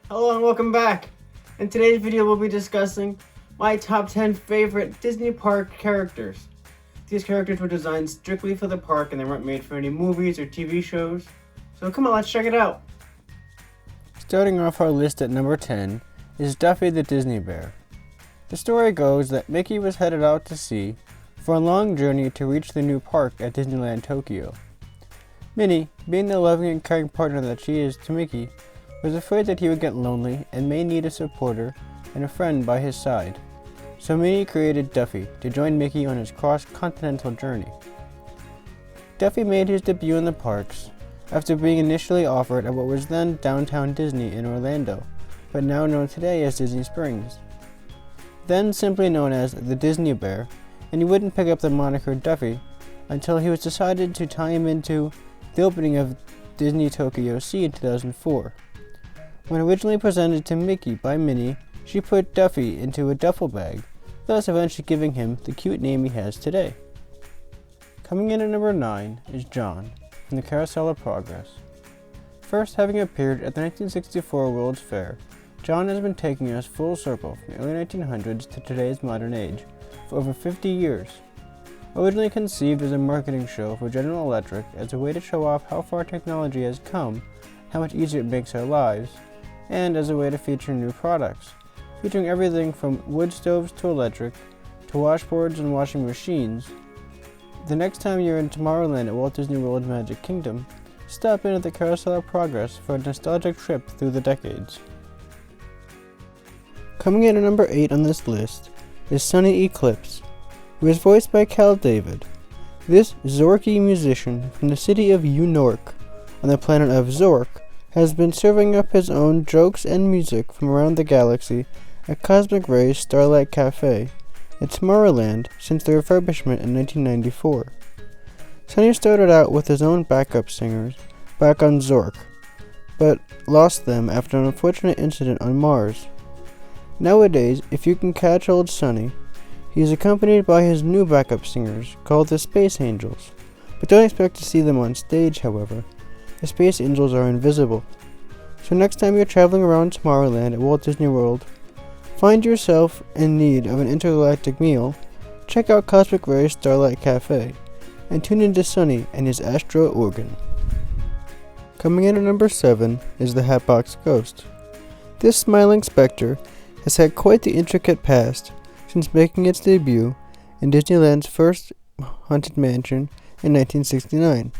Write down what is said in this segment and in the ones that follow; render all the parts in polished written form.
Hello and welcome back. In today's video we'll be discussing my top 10 favorite Disney park characters. These characters were designed strictly for the park and they weren't made for any movies or TV shows. So come on, let's check it out. Starting off our list at number 10 is Duffy the Disney Bear. The story goes that Mickey was headed out to sea for a long journey to reach the new park at Disneyland Tokyo. Minnie, being the loving and caring partner that she is to Mickey, was afraid that he would get lonely and may need a supporter and a friend by his side. So Minnie created Duffy to join Mickey on his cross-continental journey. Duffy made his debut in the parks after being initially offered at what was then Downtown Disney in Orlando, but now known today as Disney Springs. Then simply known as the Disney Bear, and he wouldn't pick up the moniker Duffy until he was decided to tie him into the opening of Disney Tokyo Sea in 2004. When originally presented to Mickey by Minnie, she put Duffy into a duffel bag, thus eventually giving him the cute name he has today. Coming in at number 9 is John from the Carousel of Progress. First having appeared at the 1964 World's Fair, John has been taking us full circle from the early 1900s to today's modern age for over 50 years. Originally conceived as a marketing show for General Electric as a way to show off how far technology has come, how much easier it makes our lives, and as a way to feature new products, featuring everything from wood stoves to electric, to washboards and washing machines. The next time you're in Tomorrowland at Walt Disney World's Magic Kingdom, stop in at the Carousel of Progress for a nostalgic trip through the decades. Coming in at number 8 on this list is Sunny Eclipse, who is voiced by Cal David. This Zorky musician from the city of Unork on the planet of Zork has been serving up his own jokes and music from around the galaxy at Cosmic Ray's Starlight Cafe at Tomorrowland since the refurbishment in 1994. Sunny started out with his own backup singers back on Zork, but lost them after an unfortunate incident on Mars. Nowadays, if you can catch old Sunny, he is accompanied by his new backup singers called the Space Angels, but don't expect to see them on stage, however. The Space Angels are invisible. So next time you're traveling around Tomorrowland at Walt Disney World, find yourself in need of an intergalactic meal, check out Cosmic Ray's Starlight Cafe, and tune into Sunny and his Astro Organ. Coming in at number 7 is the Hatbox Ghost. This smiling specter has had quite the intricate past since making its debut in Disneyland's first Haunted Mansion in 1969.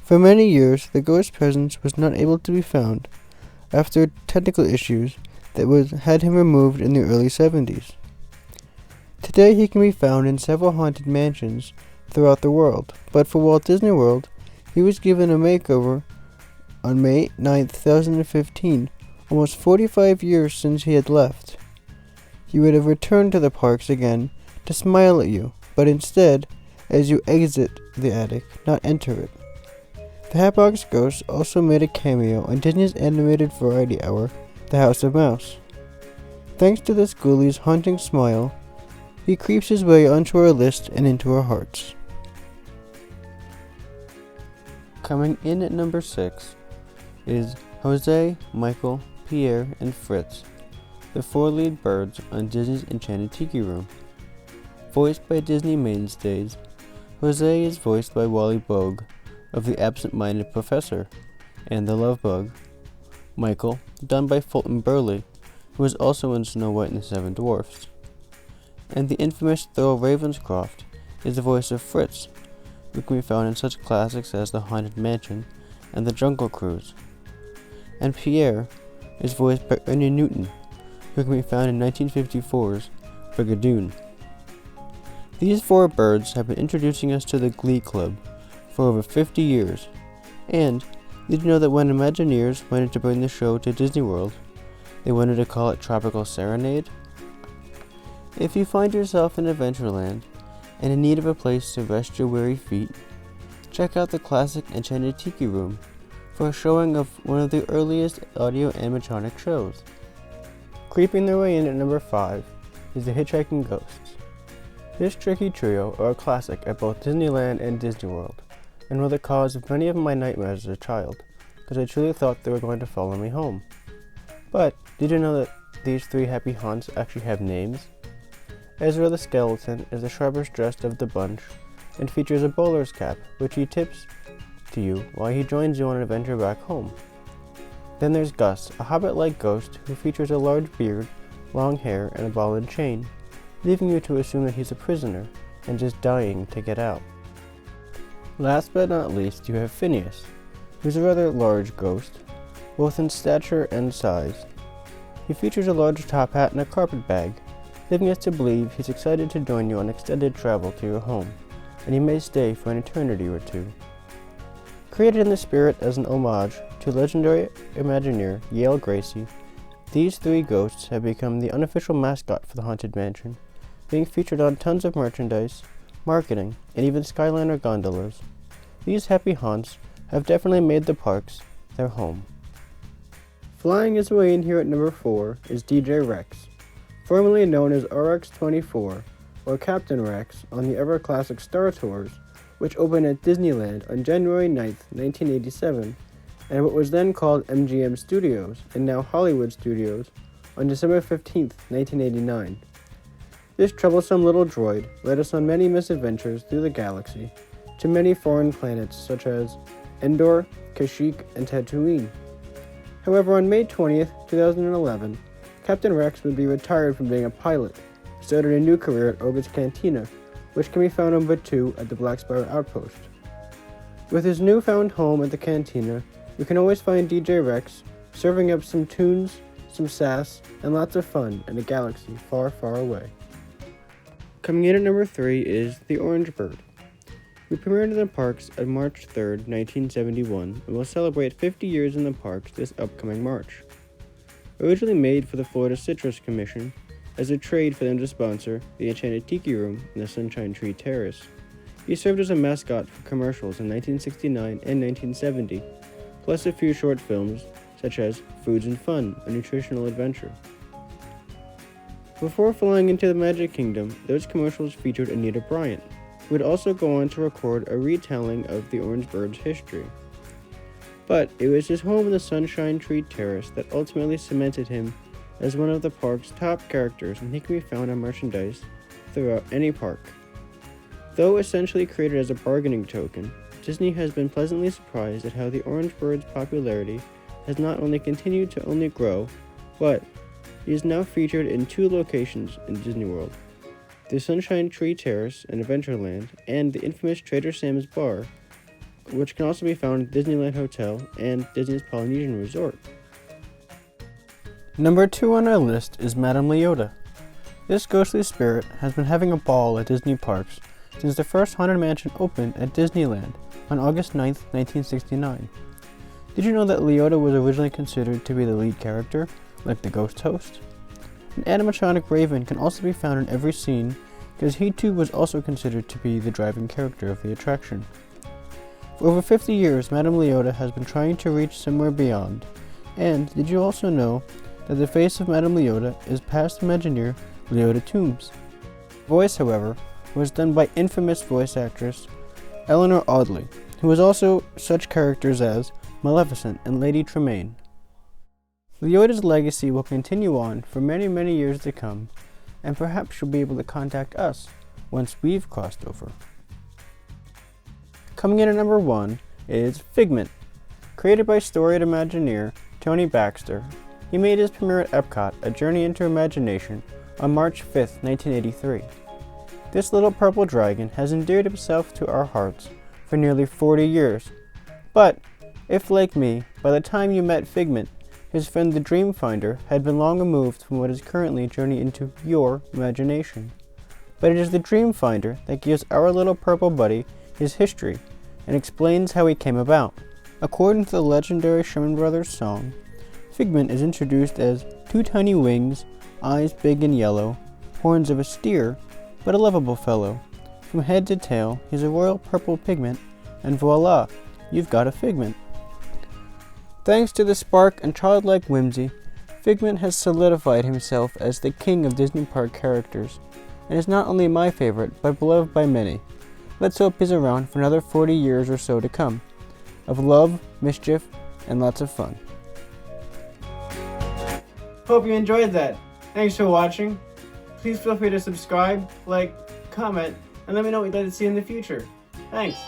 For many years, the ghost presence was not able to be found after technical issues that had him removed in the early 70s. Today he can be found in several haunted mansions throughout the world, but for Walt Disney World, he was given a makeover on May 9, 2015, almost 45 years since he had left. He would have returned to the parks again to smile at you, but instead, as you exit the attic, not enter it. The Hatbox Ghost also made a cameo on Disney's animated variety hour, The House of Mouse. Thanks to this ghoulie's haunting smile, he creeps his way onto our list and into our hearts. Coming in at number 6 is Jose, Michael, Pierre, and Fritz, the 4 lead birds on Disney's Enchanted Tiki Room. Voiced by Disney mainstays, Jose is voiced by Wally Bogue of The Absent-Minded Professor and The Love Bug. Michael, done by Fulton Burley, who was also in Snow White and the Seven Dwarfs. And the infamous Thurl Ravenscroft is the voice of Fritz, who can be found in such classics as The Haunted Mansion and The Jungle Cruise. And Pierre is voiced by Ernie Newton, who can be found in 1954's Brigadoon. These 4 birds have been introducing us to the Glee Club for over 50 years, and did you know that when Imagineers wanted to bring the show to Disney World, they wanted to call it Tropical Serenade? If you find yourself in Adventureland and in need of a place to rest your weary feet, check out the classic Enchanted Tiki Room for a showing of one of the earliest audio animatronic shows. Creeping their way in at number 5 is the Hitchhiking Ghosts. This tricky trio are a classic at both Disneyland and Disney World, and were the cause of many of my nightmares as a child, because I truly thought they were going to follow me home. But did you know that these three happy haunts actually have names? Ezra the skeleton is the sharpest dressed of the bunch and features a bowler's cap, which he tips to you while he joins you on an adventure back home. Then there's Gus, a hobbit-like ghost who features a large beard, long hair, and a ball and chain, leaving you to assume that he's a prisoner and just dying to get out. Last but not least, you have Phineas, who's a rather large ghost, both in stature and size. He features a large top hat and a carpet bag, leaving us to believe he's excited to join you on extended travel to your home, and he may stay for an eternity or two. Created in the spirit as an homage to legendary Imagineer Yale Gracie, these three ghosts have become the unofficial mascot for the Haunted Mansion, being featured on tons of merchandise, marketing, and even Skyliner gondolas. These happy haunts have definitely made the parks their home. Flying his way in here at number 4 is DJ Rex, formerly known as RX-24 or Captain Rex on the ever-classic Star Tours, which opened at Disneyland on January 9th, 1987, and what was then called MGM Studios and now Hollywood Studios on December 15th, 1989. This troublesome little droid led us on many misadventures through the galaxy to many foreign planets such as Endor, Kashyyyk, and Tatooine. However, on May 20th, 2011, Captain Rex would be retired from being a pilot and started a new career at Orbit's Cantina, which can be found on Batuu at the Black Spire Outpost. With his newfound home at the Cantina, you can always find DJ Rex serving up some tunes, some sass, and lots of fun in a galaxy far, far away. Coming in at number 3 is The Orange Bird. We premiered in the parks on March 3rd, 1971, and will celebrate 50 years in the parks this upcoming March. Originally made for the Florida Citrus Commission as a trade for them to sponsor the Enchanted Tiki Room and the Sunshine Tree Terrace, he served as a mascot for commercials in 1969 and 1970, plus a few short films such as Foods and Fun, a nutritional adventure. Before flying into the Magic Kingdom, those commercials featured Anita Bryant, who would also go on to record a retelling of the Orange Bird's history. But it was his home in the Sunshine Tree Terrace that ultimately cemented him as one of the park's top characters, and he can be found on merchandise throughout any park. Though essentially created as a bargaining token, Disney has been pleasantly surprised at how the Orange Bird's popularity has not only continued to only grow, but he is now featured in 2 locations in Disney World: the Sunshine Tree Terrace in Adventureland and the infamous Trader Sam's Bar, which can also be found at Disneyland Hotel and Disney's Polynesian Resort. Number 2 on our list is Madame Leota. This ghostly spirit has been having a ball at Disney parks since the first Haunted Mansion opened at Disneyland on August 9th, 1969. Did you know that Leota was originally considered to be the lead character, like the ghost host? An animatronic raven can also be found in every scene because he too was also considered to be the driving character of the attraction. For over 50 years, Madame Leota has been trying to reach somewhere beyond. And did you also know that the face of Madame Leota is past Imagineer Leota Toombs? Voice, however, was done by infamous voice actress Eleanor Audley, who was also such characters as Maleficent and Lady Tremaine. Leota's legacy will continue on for many, many years to come, and perhaps she'll be able to contact us once we've crossed over. Coming in at number 1 is Figment. Created by storied Imagineer Tony Baxter, he made his premiere at Epcot, A Journey into Imagination, on March 5th, 1983. This little purple dragon has endeared himself to our hearts for nearly 40 years. But, if like me, by the time you met Figment, his friend the Dreamfinder had been long removed from what is currently Journey into your imagination. But it is the Dreamfinder that gives our little purple buddy his history and explains how he came about. According to the legendary Sherman Brothers song, Figment is introduced as 2 tiny wings, eyes big and yellow, horns of a steer, but a lovable fellow. From head to tail, he's a royal purple pigment, and voila, you've got a Figment. Thanks to the spark and childlike whimsy, Figment has solidified himself as the king of Disney Park characters, and is not only my favorite, but beloved by many. Let's hope he's around for another 40 years or so to come, of love, mischief, and lots of fun. Hope you enjoyed that. Thanks for watching. Please feel free to subscribe, like, comment, and let me know what you'd like to see in the future. Thanks.